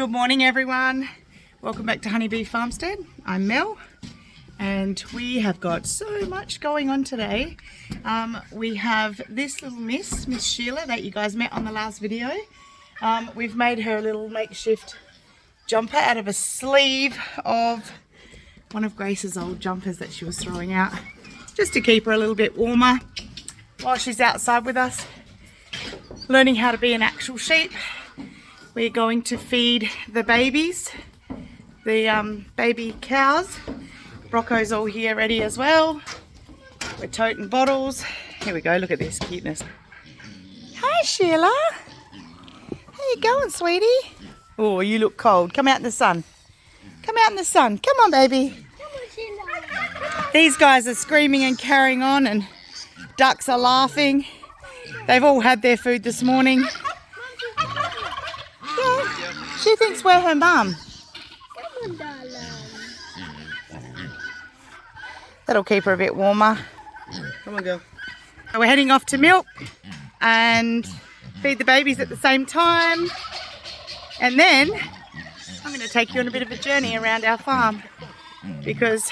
Good morning everyone. Welcome back to Honeybee Farmstead. I'm Mel and we have got so much going on today. We have this little Miss Sheila that you guys met on the last video. We've made her a little makeshift jumper out of a sleeve of one of Grace's old jumpers that she was throwing out, just to keep her a little bit warmer while she's outside with us, learning how to be an actual sheep. We're going to feed the babies, the baby cows. Brocco's all here ready as well. We're toting bottles. Here we go, look at this cuteness. Hi Sheila. How you going, sweetie? Oh, you look cold. Come out in the sun. Come out in the sun. Come on, baby. These guys are screaming and carrying on, and ducks are laughing. They've all had their food this morning. Yeah, she thinks we're her mum. That'll keep her a bit warmer. Come on, girl. So we're heading off to milk and feed the babies at the same time. And then I'm going to take you on a bit of a journey around our farm, because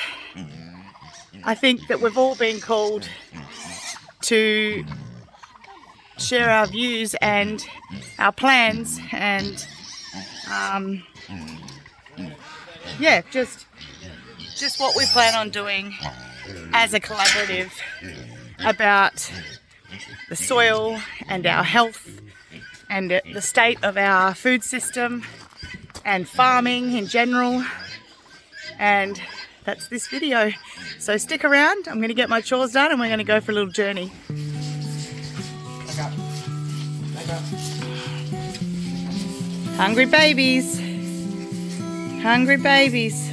I think that we've all been called to share our views and our plans and yeah, just what we plan on doing as a collaborative about the soil and our health and the state of our food system and farming in general. And that's this video. So stick around. I'm going to get my chores done and we're going to go for a little journey. Hungry babies. Hungry babies.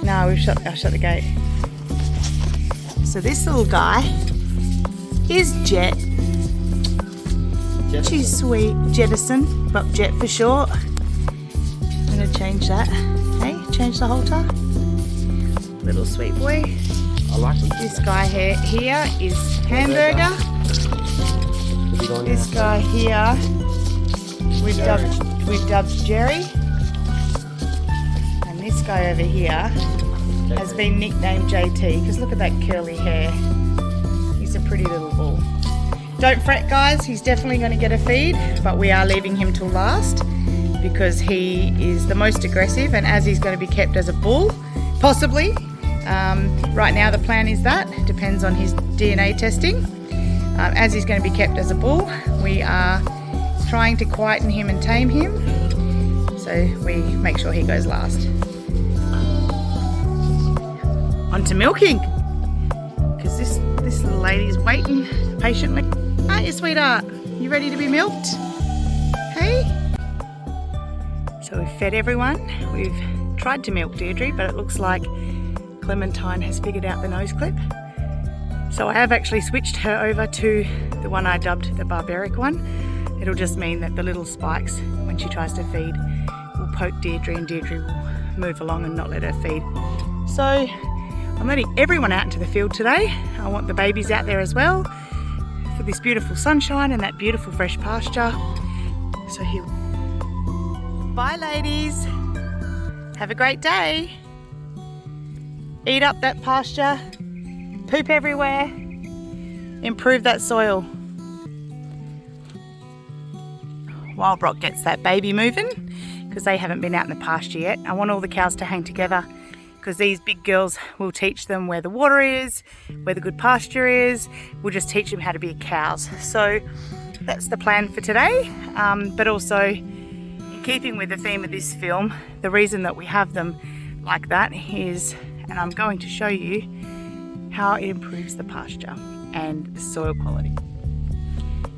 No, I'll shut the gate. So this little guy is Jet. Jettison. She's sweet. Jettison, but Jet for short. I'm going to change that. Hey, change the halter. Little sweet boy. I like them. This guy here is Hamburger. This guy here we've dubbed Jerry. And this guy over here has been nicknamed JT, because look at that curly hair. He's a pretty little bull. Don't fret guys, he's definitely going to get a feed, but we are leaving him till last because he is the most aggressive, and as he's going to be kept as a bull, possibly. Right now the plan is that, it depends on his DNA testing. As he's going to be kept as a bull, we are trying to quieten him and tame him, so we make sure he goes last. On to milking, because this little lady's waiting patiently. Aren't you, sweetheart? You ready to be milked? Hey? So we've fed everyone. We've tried to milk Deirdre, but it looks like Clementine has figured out the nose clip. So I have actually switched her over to the one I dubbed the barbaric one. It'll just mean that the little spikes, when she tries to feed, will poke Deirdre, and Deirdre will move along and not let her feed. So I'm letting everyone out into the field today. I want the babies out there as well for this beautiful sunshine and that beautiful fresh pasture. So here. Bye ladies. Have a great day. Eat up that pasture. Poop everywhere. Improve that soil. While Brock gets that baby moving, because they haven't been out in the pasture yet. I want all the cows to hang together, because these big girls will teach them where the water is, where the good pasture is. We'll just teach them how to be cows. So that's the plan for today. But also, in keeping with the theme of this film, the reason that we have them like that is, and I'm going to show you how it improves the pasture and the soil quality.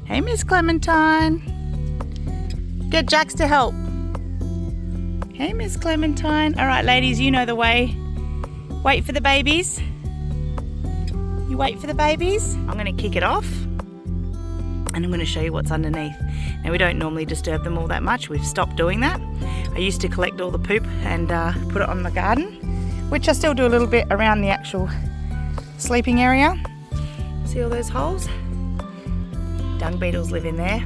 Hey Miss Clementine. Get Jax to help. Hey Miss Clementine. All right ladies, you know the way. Wait for the babies. You wait for the babies. I'm going to kick it off and I'm going to show you what's underneath. Now we don't normally disturb them all that much. We've stopped doing that. I used to collect all the poop and put it on the garden, which I still do a little bit around the actual sleeping area. So See all those holes? Dung beetles live in there,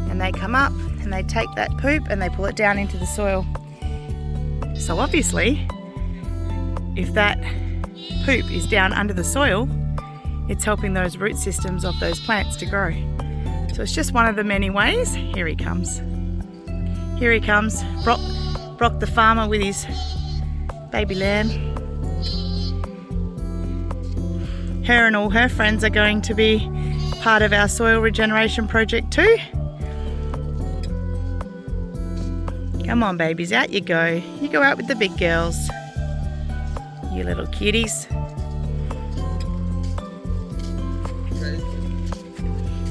and they come up and they take that poop and they pull it down into the soil. So obviously, if that poop is down under the soil, it's helping those root systems of those plants to grow. So it's just one of the many ways. Here he comes. Here he comes, Brock the farmer with his baby lamb. Her and all her friends are going to be part of our soil regeneration project too. Come on babies, out you go. You go out with the big girls. You little cuties.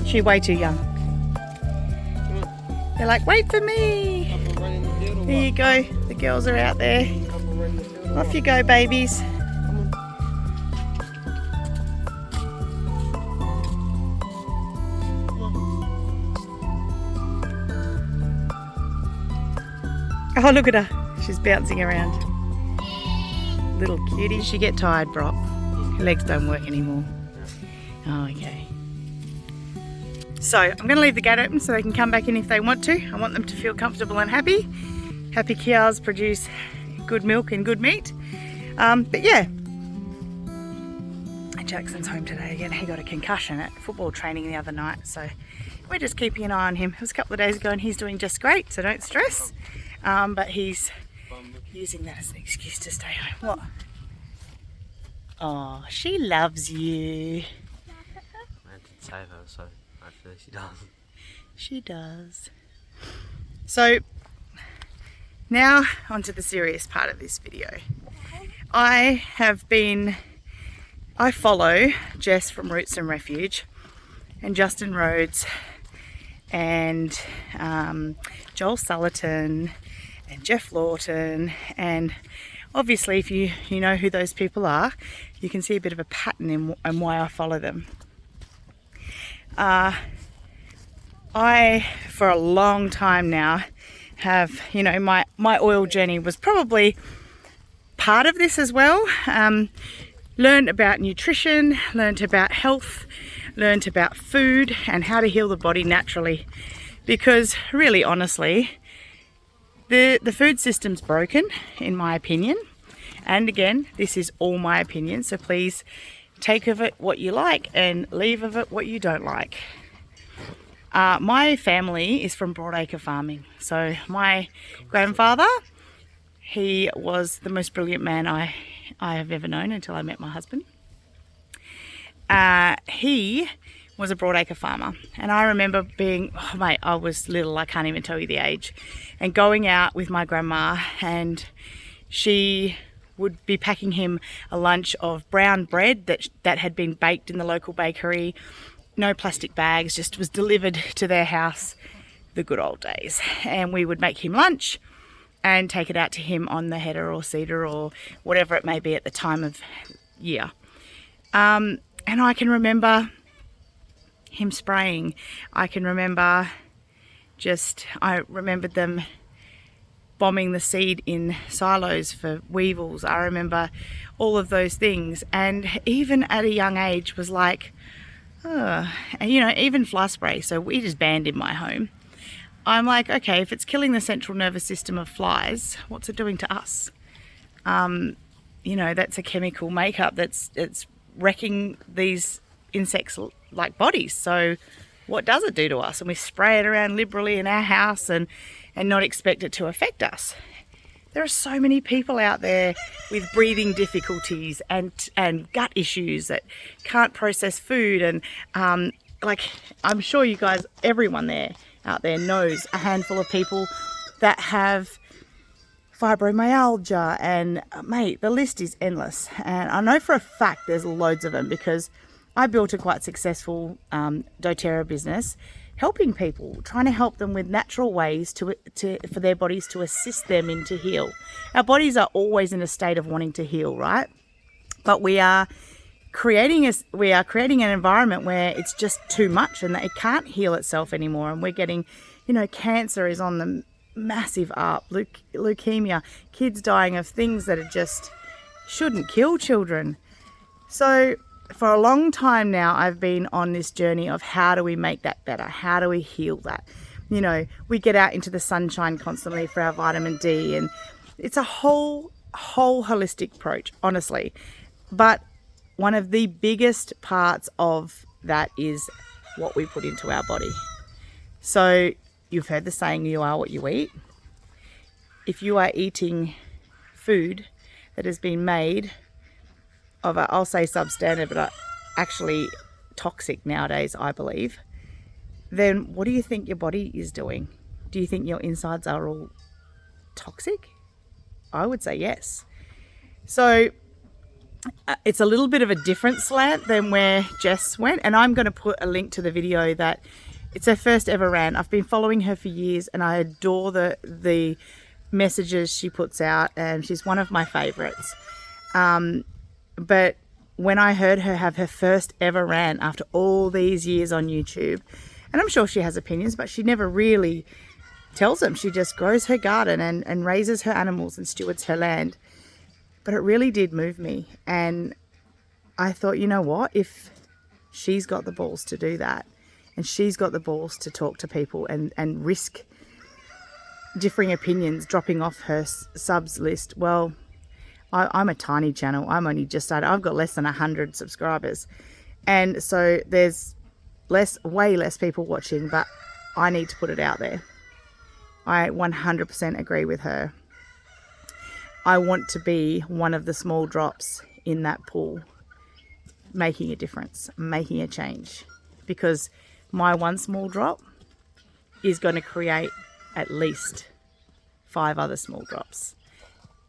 She's way too young. They're like, wait for me. There you go. The girls are out there. Off you go, babies. Oh, look at her. She's bouncing around. Little cutie. She get tired, Brock. Her legs don't work anymore. Oh, okay. So I'm going to leave the gate open so they can come back in if they want to. I want them to feel comfortable and happy. Happy cows produce good milk and good meat. But yeah, Jackson's home today again. He got a concussion at football training the other night, so we're just keeping an eye on him. It was a couple of days ago and he's doing just great, so don't stress. But he's using that as an excuse to stay home. What? Oh, she loves you. I had to save her, so hopefully she does. She does. So now onto the serious part of this video. I follow Jess from Roots and Refuge, and Justin Rhodes, and Joel Sullivan, and Jeff Lawton, and obviously if you know who those people are, you can see a bit of a pattern in why I follow them. I, for a long time now, have, my oil journey was probably part of this as well. Learned about nutrition, learned about health, learned about food and how to heal the body naturally. Because really, honestly, the food system's broken, in my opinion. And again, this is all my opinion, so please take of it what you like and leave of it what you don't like. My family is from broadacre farming. So my grandfather, he was the most brilliant man I have ever known until I met my husband. He was a broadacre farmer, and I remember being, I was little, I can't even tell you the age, and going out with my grandma, and she would be packing him a lunch of brown bread that had been baked in the local bakery. No plastic bags, just was delivered to their house, the good old days. And we would make him lunch and take it out to him on the header or cedar or whatever it may be at the time of year. And I can remember him spraying. I remembered them bombing the seed in silos for weevils. I remember all of those things. And even at a young age was like, even fly spray. So we just banned in my home. I'm like, okay, if it's killing the central nervous system of flies, what's it doing to us? That's a chemical makeup that's wrecking these insects like bodies. So what does it do to us? And we spray it around liberally in our house and not expect it to affect us. There are so many people out there with breathing difficulties and gut issues that can't process food. And I'm sure you guys, everyone out there knows a handful of people that have fibromyalgia, and mate, the list is endless. And I know for a fact there's loads of them because I built a quite successful doTERRA business, helping people, trying to help them with natural ways for their bodies to assist them in to heal. Our bodies are always in a state of wanting to heal, right? But we are creating an environment where it's just too much and that it can't heal itself anymore. And we're getting, cancer is on the massive up, leukemia, kids dying of things that are just shouldn't kill children. So for a long time now, I've been on this journey of how do we make that better? How do we heal that? You know, we get out into the sunshine constantly for our vitamin D, and it's a whole holistic approach, honestly. But one of the biggest parts of that is what we put into our body. So you've heard the saying, you are what you eat. If you are eating food that has been made of I'll say substandard, but actually toxic nowadays, I believe, then what do you think your body is doing? Do you think your insides are all toxic? I would say yes. So it's a little bit of a different slant than where Jess went, and I'm going to put a link to the video that it's her first ever rant. I've been following her for years, and I adore the messages she puts out, and she's one of my favorites. But when I heard her have her first ever rant after all these years on YouTube, and I'm sure she has opinions, but she never really tells them. She just grows her garden and raises her animals and stewards her land. But it really did move me. And I thought, you know what? If she's got the balls to do that, and she's got the balls to talk to people and risk differing opinions dropping off her subs list, well, I'm a tiny channel. I'm only just started. I've got less than 100 subscribers. And so there's way less people watching, but I need to put it out there. I 100% agree with her. I want to be one of the small drops in that pool, making a difference, making a change, because my one small drop is going to create at least 5 other small drops,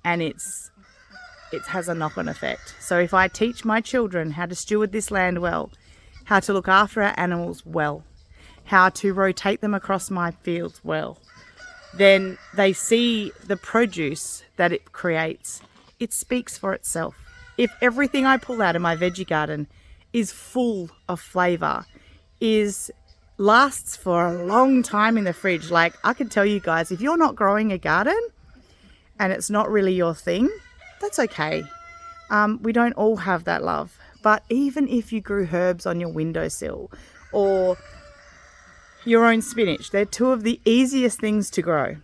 and it has a knock-on effect. So if I teach my children how to steward this land well, how to look after our animals well, how to rotate them across my fields well, then they see the produce that it creates. It speaks for itself. If everything I pull out of my veggie garden is full of flavour, lasts for a long time in the fridge, like I can tell you guys, if you're not growing a garden and it's not really your thing, that's okay. We don't all have that love. But even if you grew herbs on your windowsill or your own spinach, they're 2 of the easiest things to grow.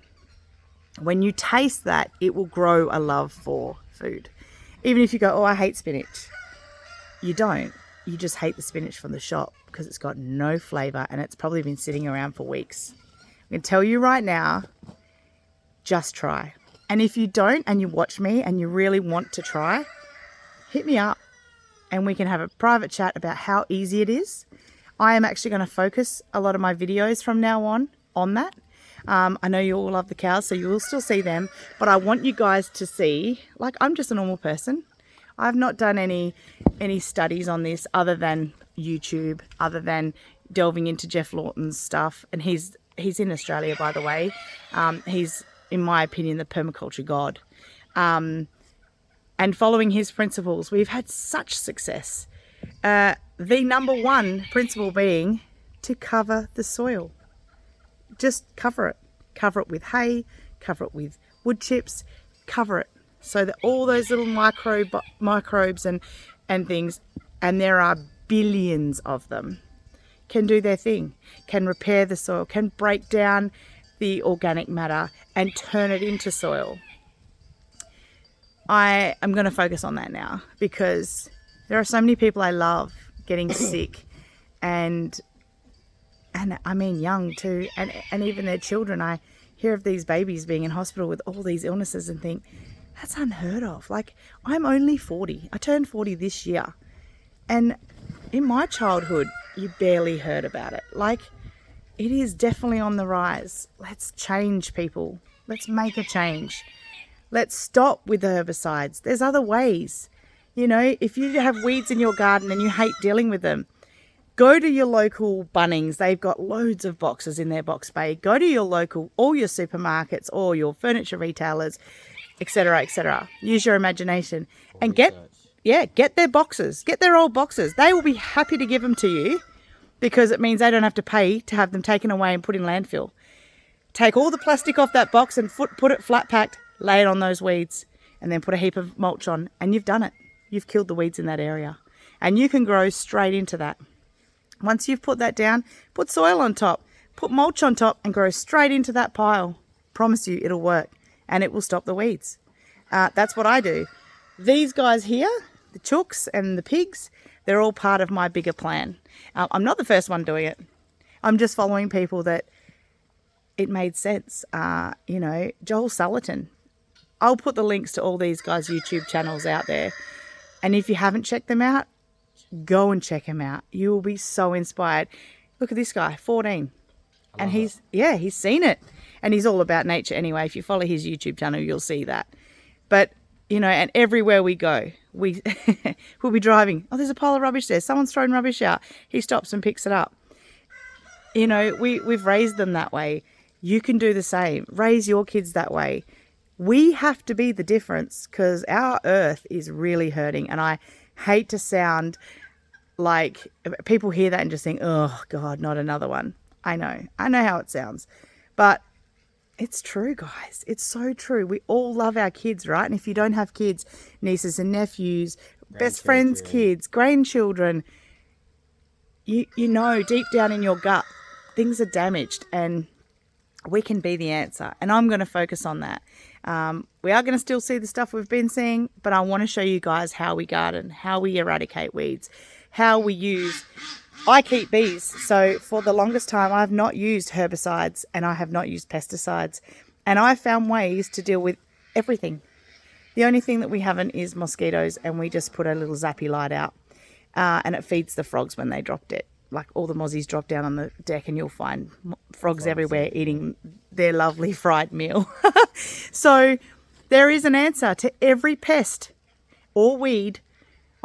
When you taste that, it will grow a love for food. Even if you go, oh, I hate spinach. You don't. You just hate the spinach from the shop because it's got no flavour and it's probably been sitting around for weeks. I'm going to tell you right now, just try. And if you don't and you watch me and you really want to try, hit me up and we can have a private chat about how easy it is. I am actually going to focus a lot of my videos from now on that. I know you all love the cows, so you will still see them, but I want you guys to see, like, I'm just a normal person. I've not done any studies on this other than YouTube, other than delving into Jeff Lawton's stuff, and he's in Australia, by the way. He's, in my opinion, the permaculture god. And following his principles, we've had such success. The number one principle being to cover the soil. Just cover it. Cover it with hay, cover it with wood chips, cover it so that all those little microbes and things, and there are billions of them, can do their thing, can repair the soil, can break down the organic matter and turn it into soil. I am going to focus on that now because there are so many people I love getting sick and I mean young too, and even their children. I hear of these babies being in hospital with all these illnesses and think, that's unheard of. Like, I'm only 40. I turned 40 this year. And in my childhood, you barely heard about it. Like, it is definitely on the rise. Let's change, people. Let's make a change. Let's stop with the herbicides. There's other ways. You know, if you have weeds in your garden and you hate dealing with them, go to your local Bunnings. They've got loads of boxes in their box bay. Go to your local, all your supermarkets, or your furniture retailers, etc., etc. Use your imagination and get their boxes. Get their old boxes. They will be happy to give them to you because it means they don't have to pay to have them taken away and put in landfill. Take all the plastic off that box and put it flat packed, lay it on those weeds, and then put a heap of mulch on, and you've done it. You've killed the weeds in that area. and you can grow straight into that. Once you've put that down, put soil on top, put mulch on top, and grow straight into that pile. Promise you it'll work, and it will stop the weeds. That's what I do. These guys here, the chooks and the pigs, they're all part of my bigger plan. I'm not the first one doing it. I'm just following people that it made sense. You know, Joel Sullivan. I'll put the links to all these guys' YouTube channels out there. And if you haven't checked them out, go and check them out. You will be so inspired. Look at this guy, 14. And he's seen it. And he's all about nature anyway. If you follow his YouTube channel, you'll see that. But, you know, and everywhere we go, we'll be driving. Oh, there's a pile of rubbish there. Someone's thrown rubbish out. He stops and picks it up. You know, we've raised them that way. You can do the same. Raise your kids that way. We have to be the difference because our earth is really hurting. And I hate to sound like people hear that and just think, oh, God, not another one. I know how it sounds. But it's true, guys. It's so true. We all love our kids, right? And if you don't have kids, nieces and nephews, best friends' kids, grandchildren, you know deep down in your gut, things are damaged and we can be the answer. And I'm going to focus on that. We are going to still see the stuff we've been seeing, but I want to show you guys how we garden, how we eradicate weeds, how we use... I keep bees, so for the longest time I've not used herbicides and I have not used pesticides, and I found ways to deal with everything. The only thing that we haven't is mosquitoes, and we just put a little zappy light out, and it feeds the frogs when they drop it. Like all the mozzies drop down on the deck and you'll find frogs everywhere eating their lovely fried meal. So there is an answer to every pest or weed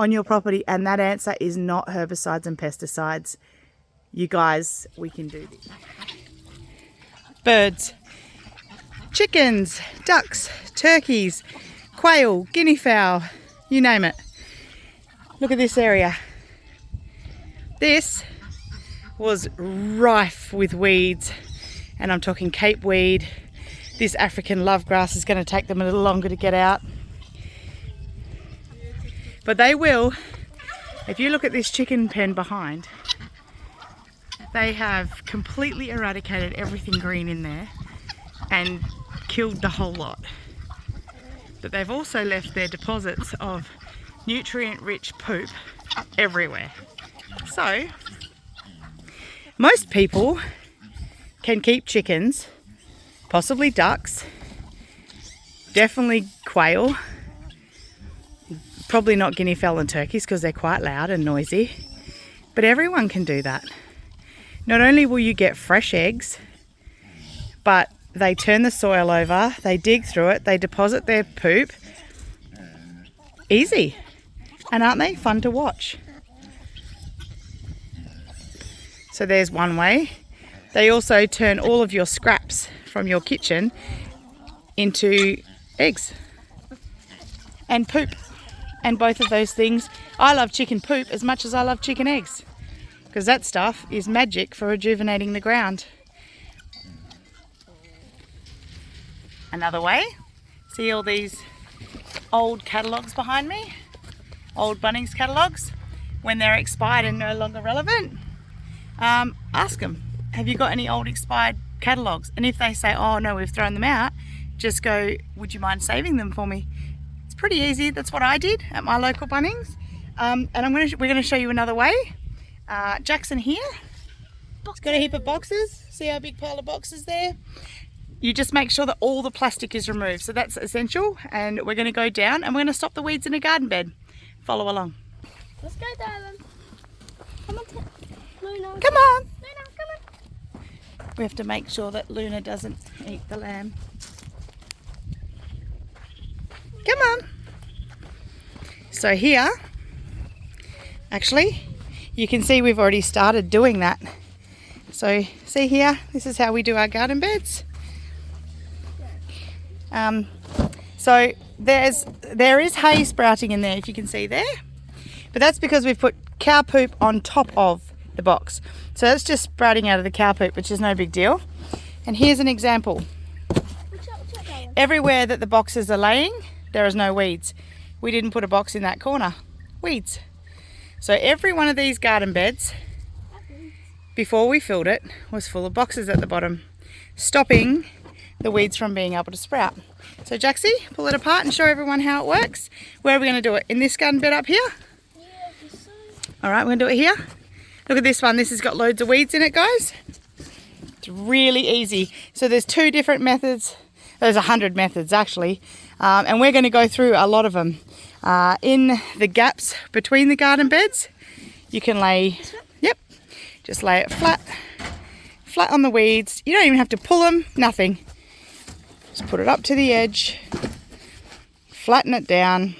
on your property, and that answer is not herbicides and pesticides. You guys, we can do this. Birds, chickens, ducks, turkeys, quail, guinea fowl, you name it. Look at this area. This was rife with weeds, and I'm talking Cape weed. This African love grass is going to take them a little longer to get out. But they will. If you look at this chicken pen behind, they have completely eradicated everything green in there and killed the whole lot. But they've also left their deposits of nutrient-rich poop everywhere. So, most people can keep chickens, possibly ducks, definitely quail, probably not guinea fowl and turkeys because they're quite loud and noisy, but everyone can do that. Not only will you get fresh eggs, but they turn the soil over, they dig through it, they deposit their poop. Easy. And aren't they fun to watch? So there's one way. They also turn all of your scraps from your kitchen into eggs and poop. And both of those things, I love chicken poop as much as I love chicken eggs, because that stuff is magic for rejuvenating the ground. Another way, see all these old catalogues behind me? Old Bunnings catalogues. When they're expired and no longer relevant, ask them, have you got any old expired catalogues? And if they say, oh no, we've thrown them out, just go, would you mind saving them for me? Pretty easy. That's what I did at my local Bunnings. And we're going to show you another way. Jackson here, he's got a heap of boxes. See our big pile of boxes there? You just make sure that all the plastic is removed. So that's essential. And we're going to go down and we're going to stop the weeds in a garden bed. Follow along. Let's go, darling. Come on, Luna. Come on. Luna, come on. We have to make sure that Luna doesn't eat the lamb. Come on. So here, actually, you can see we've already started doing that. So see here, this is how we do our garden beds. So there is hay sprouting in there, if you can see there. But that's because we've put cow poop on top of the box. So that's just sprouting out of the cow poop, which is no big deal. And here's an example. Everywhere that the boxes are laying, there is no weeds. We didn't put a box in that corner. Weeds. So every one of these garden beds, before we filled it, was full of boxes at the bottom, stopping the weeds from being able to sprout. So Jaxie, pull it apart and show everyone how it works. Where are we going to do it? In this garden bed up here? Yeah, so. All right, we're going to do it here. Look at this one. This has got loads of weeds in it, guys. It's really easy. So there's 2 different methods. There's 100 methods actually. And we're going to go through a lot of them. In the gaps between the garden beds, you can lay, just lay it flat on the weeds. You don't even have to pull them, nothing. Just put it up to the edge, flatten it down.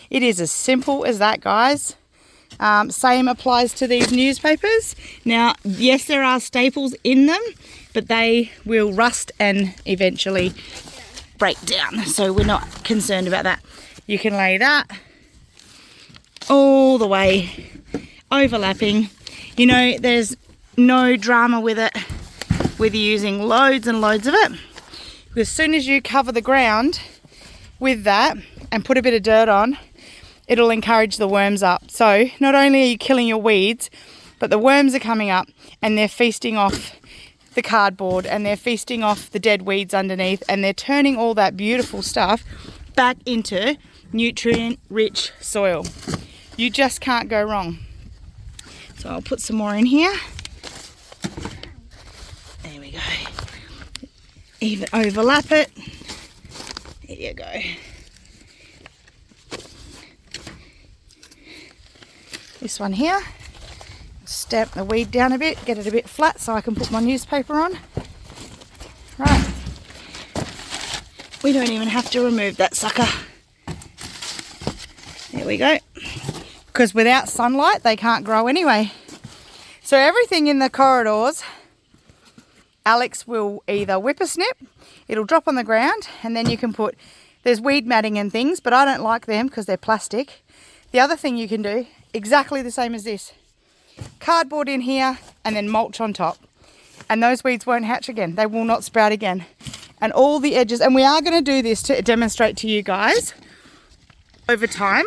It is as simple as that, guys. Same applies to these newspapers. Now, yes, there are staples in them, but they will rust and eventually break down. So we're not concerned about that. You can lay that all the way, overlapping. You know, there's no drama with it, with using loads and loads of it. As soon as you cover the ground with that and put a bit of dirt on, it'll encourage the worms up. So not only are you killing your weeds, but the worms are coming up and they're feasting off the cardboard and they're feasting off the dead weeds underneath, and they're turning all that beautiful stuff back into nutrient-rich soil. You just can't go wrong. So I'll put some more in here. There we go. Even overlap it. There you go. This one here, stamp the weed down a bit, get it a bit flat so I can put my newspaper on. Right, we don't even have to remove that sucker. There we go. Because without sunlight they can't grow anyway. So everything in the corridors, Alex will either whippersnip, it'll drop on the ground, and then you can put, there's weed matting and things, but I don't like them because they're plastic. The other thing you can do, exactly the same as this, cardboard in here and then mulch on top, and those weeds won't hatch again. They will not sprout again. And all the edges, and we are going to do this to demonstrate to you guys over time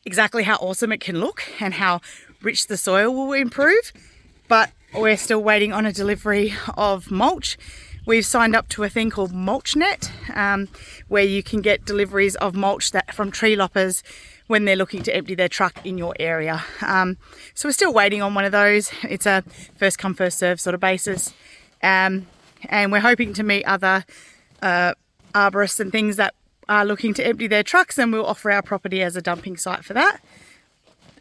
exactly how awesome it can look and how rich the soil will improve. But we're still waiting on a delivery of mulch. We've signed up to a thing called MulchNet, where you can get deliveries of mulch from tree loppers when they're looking to empty their truck in your area. So we're still waiting on one of those. It's a first come first serve sort of basis. And we're hoping to meet other arborists and things that are looking to empty their trucks, and we'll offer our property as a dumping site for that.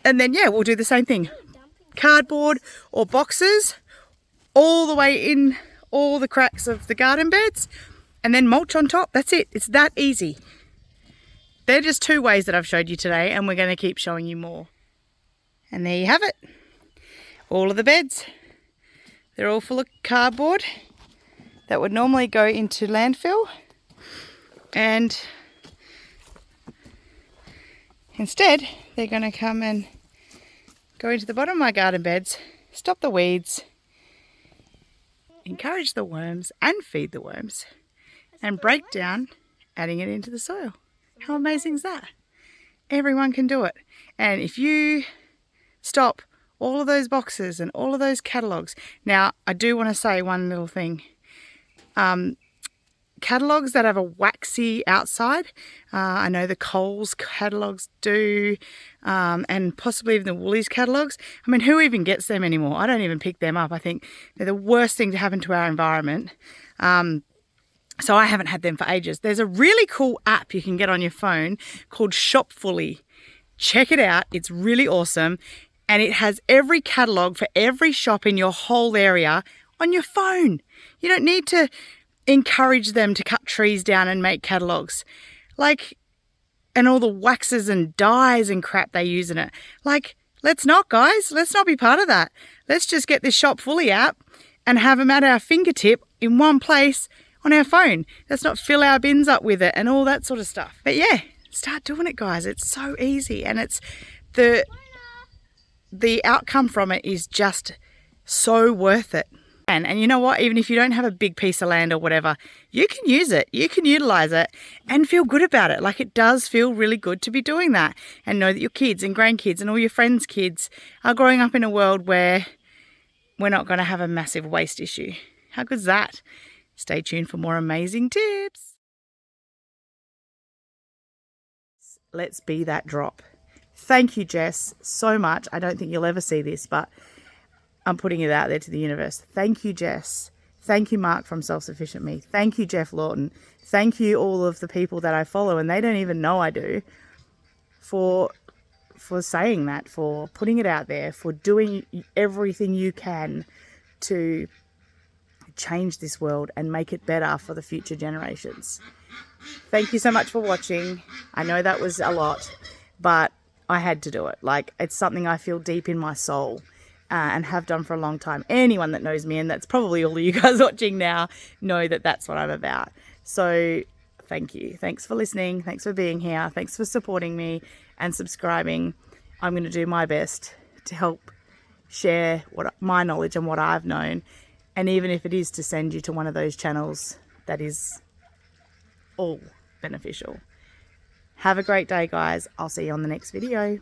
And then, yeah, we'll do the same thing. Cardboard or boxes all the way in all the cracks of the garden beds, and then mulch on top. That's it. It's that easy. They're just 2 ways that I've showed you today, and we're going to keep showing you more. And there you have it. All of the beds. They're all full of cardboard that would normally go into landfill, and instead they're going to come and go into the bottom of my garden beds, stop the weeds, encourage the worms and feed the worms, and break down, adding it into the soil. How amazing is that? Everyone can do it. And if you stop all of those boxes and all of those catalogues. Now, I do want to say one little thing. Catalogues that have a waxy outside, I know the Coles catalogues do, and possibly even the Woolies catalogues. I mean, who even gets them anymore? I don't even pick them up. I think they're the worst thing to happen to our environment. So I haven't had them for ages. There's a really cool app you can get on your phone called Shop Fully. Check it out. It's really awesome. And it has every catalogue for every shop in your whole area on your phone. You don't need to encourage them to cut trees down and make catalogues. And all the waxes and dyes and crap they use in it. Let's not, guys. Let's not be part of that. Let's just get this Shop Fully app and have them at our fingertip in one place on our phone. Let's not fill our bins up with it and all that sort of stuff. But yeah, start doing it, guys. It's so easy, and it's the outcome from it is just so worth it. And you know what? Even if you don't have a big piece of land or whatever, you can use it. You can utilize it and feel good about it. Like, it does feel really good to be doing that, and know that your kids and grandkids and all your friends' kids are growing up in a world where we're not going to have a massive waste issue. How good's that? Stay tuned for more amazing tips. Let's be that drop. Thank you, Jess, so much. I don't think you'll ever see this, but I'm putting it out there to the universe. Thank you, Jess. Thank you, Mark from Self Sufficient Me. Thank you, Jeff Lawton. Thank you, all of the people that I follow, and they don't even know I do, for saying that, for putting it out there, for doing everything you can to change this world and make it better for the future generations. Thank you so much for watching. I know that was a lot, but I had to do it. Like, it's something I feel deep in my soul, and have done for a long time. Anyone that knows me, and that's probably all of you guys watching now, know that that's what I'm about. So thank you. Thanks for listening. Thanks for being here. Thanks for supporting me and subscribing. I'm going to do my best to help share my knowledge and what I've known. And even if it is to send you to one of those channels that is all beneficial. Have a great day, guys. I'll see you on the next video.